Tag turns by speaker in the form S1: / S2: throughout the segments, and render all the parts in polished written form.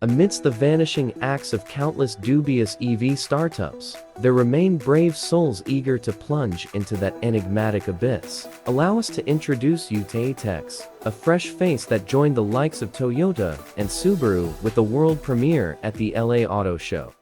S1: Amidst the vanishing acts of countless dubious EV startups, there remain brave souls eager to plunge into that enigmatic abyss. Allow us to introduce you to Aitekx, a fresh face that joined the likes of Toyota and Subaru with the world premiere at the LA Auto Show.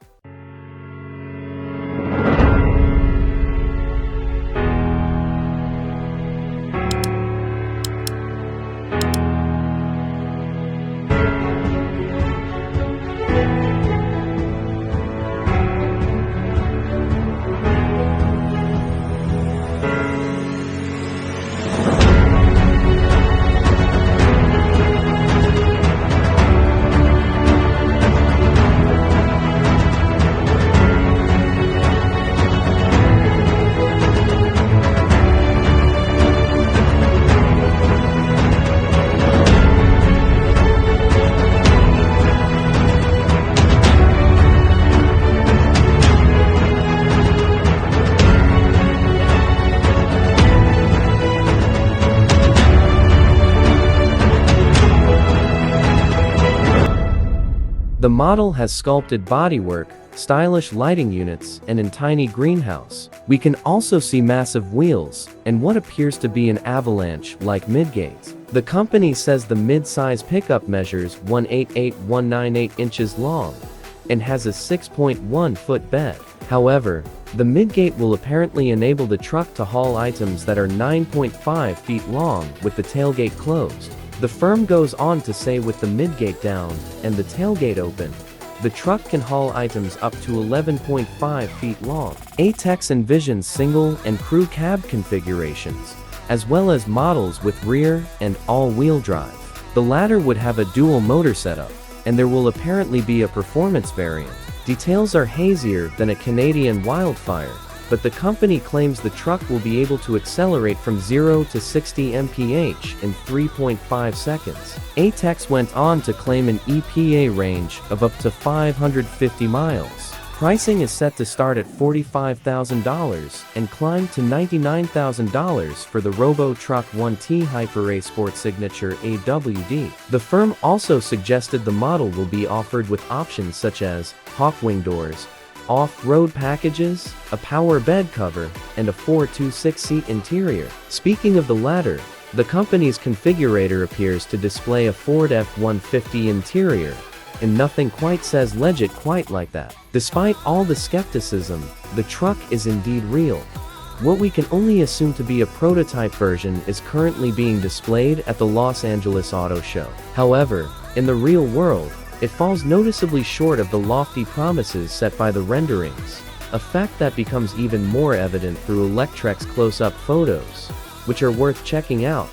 S1: The model has sculpted bodywork, stylish lighting units, and a tiny greenhouse. We can also see massive wheels, and what appears to be an avalanche-like midgate. The company says the mid-size pickup measures 188-198 inches long, and has a 6.1-foot bed. However, the midgate will apparently enable the truck to haul items that are 9.5 feet long with the tailgate closed. The firm goes on to say with the midgate down and the tailgate open, the truck can haul items up to 11.5 feet long. Aitekx envisions single and crew cab configurations, as well as models with rear and all-wheel drive. The latter would have a dual motor setup, and there will apparently be a performance variant. Details are hazier than a Canadian wildfire, but the company claims the truck will be able to accelerate from 0 to 60 mph in 3.5 seconds. Aitekx went on to claim an EPA range of up to 550 miles. Pricing is set to start at $45,000 and climb to $99,000 for the RoboTruck 1T Hyper-A Sport Signature AWD. The firm also suggested the model will be offered with options such as Hawkwing doors, off-road packages, a power bed cover, and a 4-to-6-seat interior. Speaking of the latter, the company's configurator appears to display a Ford F-150 interior, and nothing quite says legit quite like that. Despite all the skepticism, the truck is indeed real. What we can only assume to be a prototype version is currently being displayed at the Los Angeles Auto Show. However, in the real world, it falls noticeably short of the lofty promises set by the renderings, a fact that becomes even more evident through Aitekx close-up photos, which are worth checking out.